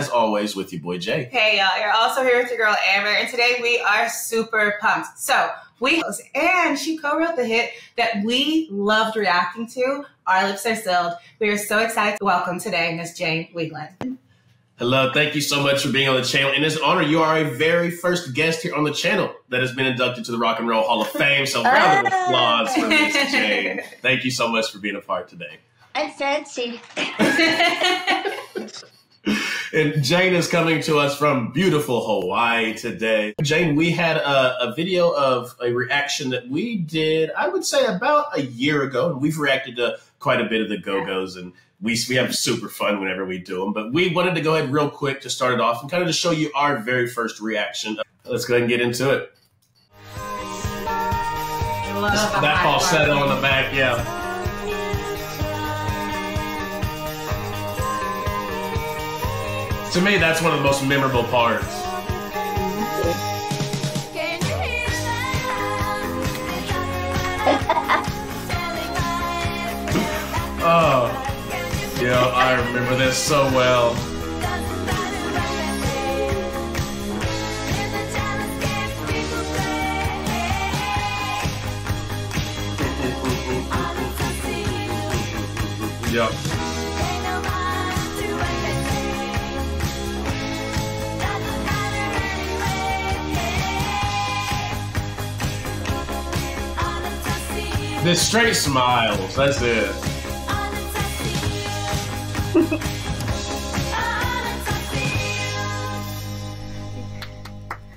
As always, with your boy Jay. Hey y'all, you're also here with your girl Amber, and today we are super pumped. So and she co-wrote the hit that we loved reacting to, Our Lips Are Sealed. We are so excited to welcome today Miss Jane Wheatland. Hello, thank you so much for being on the channel. In this honor, you are a very first guest here on the channel that has been inducted to the Rock and Roll Hall of Fame. So round of applause for Miss Jane. Thank you so much for being a part today. I'm fancy. And Jane is coming to us from beautiful Hawaii today. Jane, we had a video of a reaction that we did, I would say about a year ago. And we've reacted to quite a bit of the Go-Go's, and we have super fun whenever we do them. But we wanted to go ahead real quick to start it off and kind of to show you our very first reaction. Let's go ahead and get into it. That falsetto on the back, yeah. To me, that's one of the most memorable parts. Oh, yeah, I remember this so well. Yep. The straight smiles, that's it.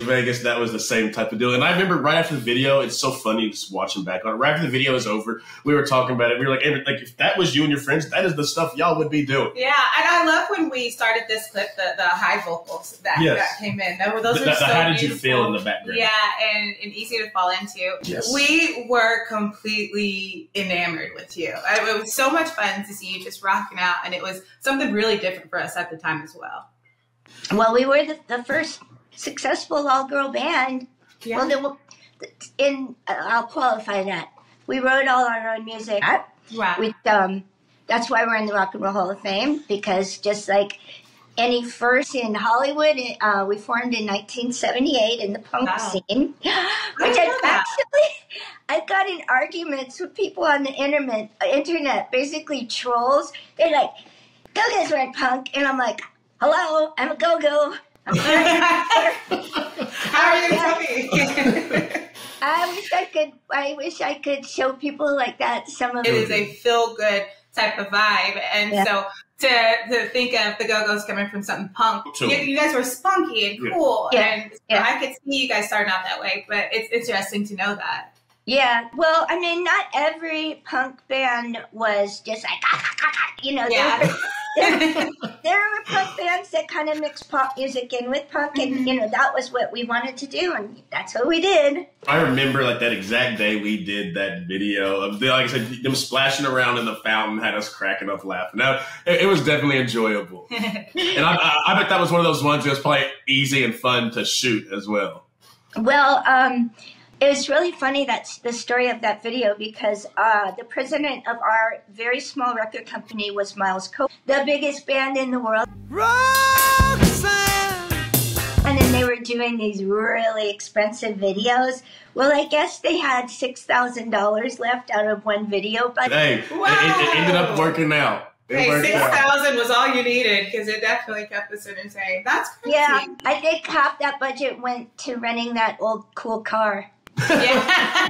Vegas, that was the same type of deal. And I remember right after the video, it's so funny just watching back on it. Right after the video was over, we were talking about it. We were like, if that was you and your friends, that is the stuff y'all would be doing. Yeah, and I love when we started this clip, the high vocals that came in. Those were so how did beautiful. You feel in the background? Yeah, and easy to fall into. Yes. We were completely enamored with you. It was so much fun to see you just rocking out, and it was something really different for us at the time as well. Well, we were the first successful all-girl band. Yeah. Well, I'll qualify that. We wrote all our own music. Wow. That's why we're in the Rock and Roll Hall of Fame, because just like any first in Hollywood, we formed in 1978 in the punk scene. Which I've got in arguments with people on the internet, basically trolls. They're like, Go-Go's weren't punk. And I'm like, hello, I'm a Go-Go. How are you gonna tell me? I wish I could show people like that some of it. It is a feel-good type of vibe, and so to think of the Go-Go's coming from something punk, you guys were spunky and cool, and I could see you guys starting out that way. But it's interesting to know that. Yeah, well, I mean, not every punk band was just like, you know. Yeah. There were punk bands that kind of mixed pop music in with punk, and you know that was what we wanted to do, and that's what we did. I remember like that exact day we did that video of like I said, them splashing around in the fountain had us cracking up laughing. Now it was definitely enjoyable, and I bet that was one of those ones that was probably easy and fun to shoot as well. Well, it was really funny, that's the story of that video, because the president of our very small record company was Miles Cope, the biggest band in the world. Roxanne! And then they were doing these really expensive videos. Well, I guess they had $6,000 left out of one video, but hey, it ended up working out. Hey, 6,000 was all you needed, because it definitely kept us entertained. That's crazy. Yeah, I think half that budget went to renting that old cool car. Yeah.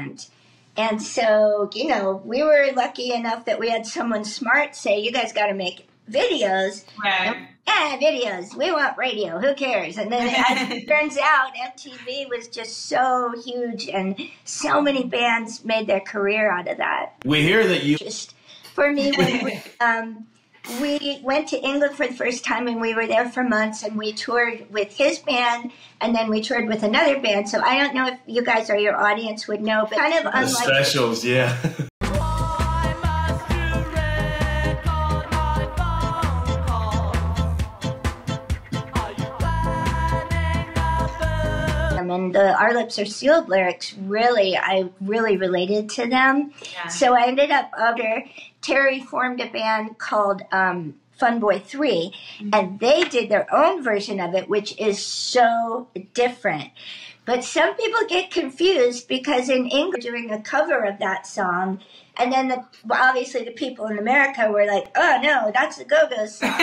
And so, you know, we were lucky enough that we had someone smart say, you guys got to make videos. Right. Yeah, videos. We want radio. Who cares? And then as it turns out, MTV was just so huge, and so many bands made their career out of that. We hear that you... Just for me, we went to England for the first time, and we were there for months, and we toured with his band, and then we toured with another band. So I don't know if you guys or your audience would know, but kind of the unlike specials, yeah. And the Our Lips Are Sealed lyrics, I really related to them. Yeah. So I ended up, Terry formed a band called Fun Boy 3, and they did their own version of it, which is so different. But some people get confused because in England, doing a cover of that song, and then obviously the people in America were like, oh no, that's the Go-Go's song.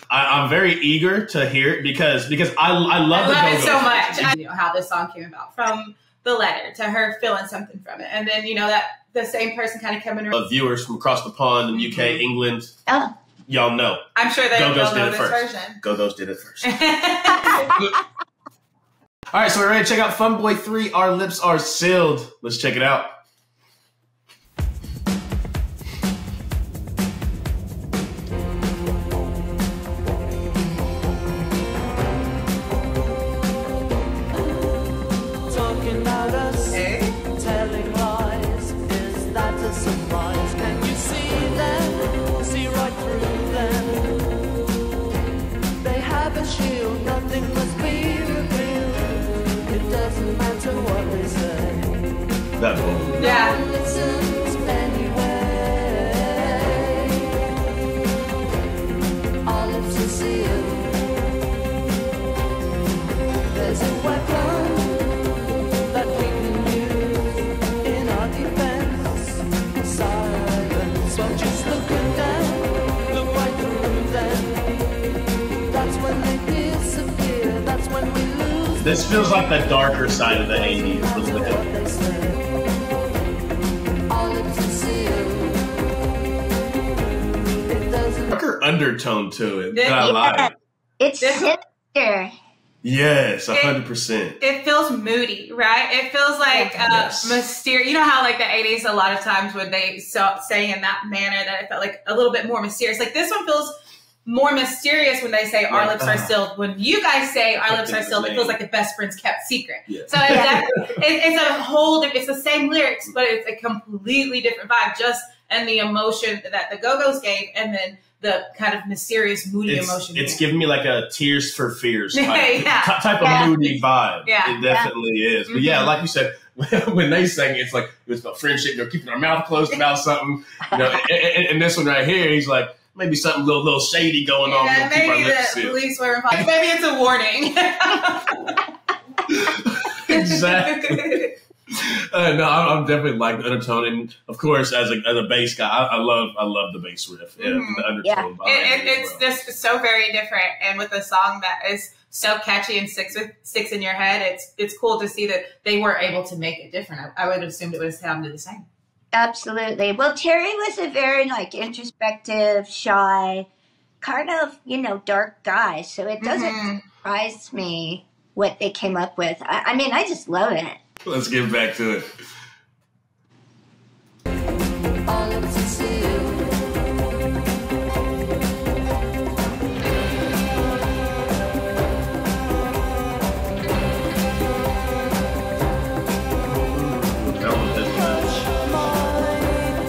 I'm very eager to hear it because I love the Go-Go's it so much. I know how this song came about, from the letter to her feeling something from it. And then, that the same person kind of coming around. Viewers from across the pond in UK, England. Oh. Y'all know. I'm sure they Go-Go's know did it this first. version. Go-Go's did it first. All right, so we're ready to check out Fun Boy 3, Our Lips Are Sealed. Let's check it out. Talking about us, telling lies, is that a surprise? Can you see them, see right through them? They have a shield, nothing must be revealed. It doesn't matter what they say. That's cool. Yeah. No one listens anyway. Our lips are sealed. There's a weapon that we can use in our defense. Silence. Well, just look at them, look right through them. That's when they disappear. That's when we lose. This feels like the darker side of the 80s. Let's look at What it. they say. Our lips are sealed. It doesn't. Darker undertone to it. Yeah. That I like. It's This- sinister. Yes, 100%. It feels moody, right? It feels like Yes. mysterious. You know how like the 80s, a lot of times when they say in that manner that it felt like a little bit more mysterious. Like this one feels more mysterious when they say our lips are sealed. When you guys say our lips are sealed, it feels like the best friend's kept secret. Yeah. So it's a whole, it's the same lyrics, but it's a completely different vibe, just and the emotion that the Go-Go's gave, and then the kind of mysterious, moody emotion. It's here. giving me like a Tears for Fears type, Yeah. type Yeah. of moody vibe. Yeah. It definitely is. But yeah, like you said, when they sang it, it's like it was about friendship, keeping our mouth closed about something. And this one right here, he's like, maybe something a little shady going on. Yeah, We'll keep our maybe lips the sealed. police were involved. Maybe it's a warning. Exactly. No, I'm definitely like the undertone, and of course, as a bass guy, I love the bass riff. Yeah, Mhm. the undertone. Yeah. behind it as It's well. just so very different, and with a song that is so catchy and sticks in your head, it's cool to see that they were able to make it different. I would have assumed it would have sounded the same. Absolutely. Well, Terry was a very introspective, shy, kind of, dark guy. So it doesn't surprise me what they came up with. I mean, I just love it. Let's get back to it. Our lips are sealed. That one is nice. My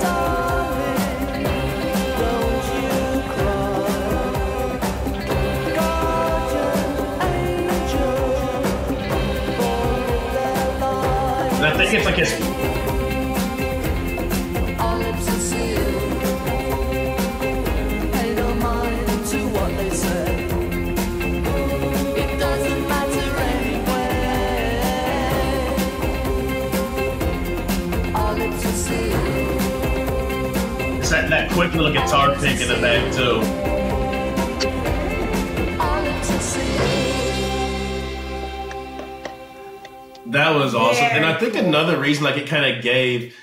darling, don't you cry. Guardian angel, born in their lives. And I think it's like his. Our lips are sealed. Pay no mind to what they say. It doesn't matter anyway. Our lips are sealed. It's that quick little guitar pick in the back too. Our lips are sealed. That was awesome, Very and I think cool. another reason it kind of gave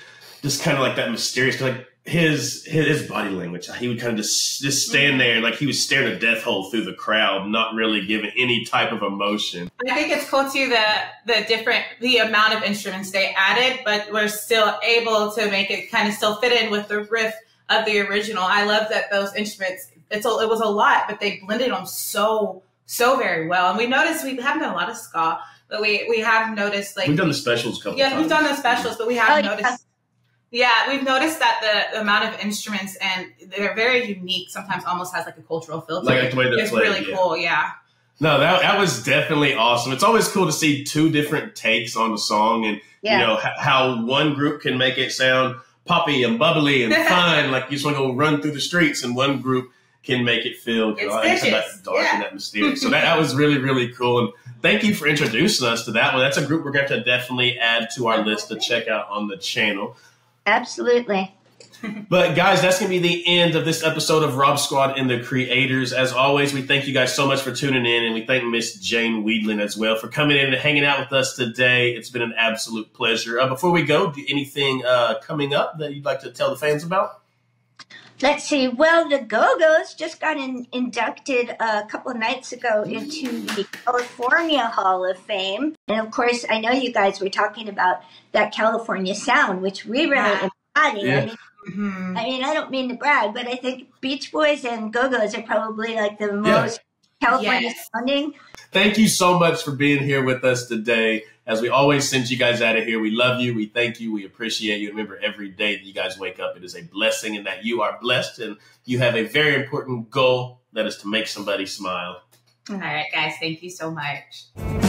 just kind of like that mysterious, his body language. He would kind of just stand there and he was staring a death hole through the crowd, not really giving any type of emotion. I think it's cool too the amount of instruments they added, but we're still able to make it kind of still fit in with the riff of the original. I love that those instruments. It was a lot, but they blended them so very well. And we noticed we haven't done a lot of ska, but we have noticed We've done the specials a couple times. we've done the specials, but we have Oh, noticed. Yeah, we've noticed that the amount of instruments, and they're very unique. Sometimes almost has a cultural feel to Like it. the way they're It's played, really yeah. cool. Yeah. No, that was definitely awesome. It's always cool to see two different takes on the song, and Yeah. how one group can make it sound poppy and bubbly and fun, like you just want to go run through the streets, and one group can make it feel It's about vicious. dark and that mysterious. So that was really, really cool. And thank you for introducing us to that one. That's a group we're going to definitely add to our list to check out on the channel. Absolutely. But guys, that's going to be the end of this episode of Rob Squad and the Creators. As always, we thank you guys so much for tuning in, and we thank Miss Jane Weedland as well for coming in and hanging out with us today. It's been an absolute pleasure. Before we go, anything coming up that you'd like to tell the fans about? Let's see. Well, the Go-Go's just got inducted a couple of nights ago into the California Hall of Fame. And of course, I know you guys were talking about that California sound, which we really embody. Yeah. I mean, I don't mean to brag, but I think Beach Boys and Go-Go's are probably like the most California sounding. Thank you so much for being here with us today. As we always send you guys out of here, we love you, we thank you, we appreciate you. Remember, every day that you guys wake up, it is a blessing, and that you are blessed, and you have a very important goal, that is to make somebody smile. All right, guys, thank you so much.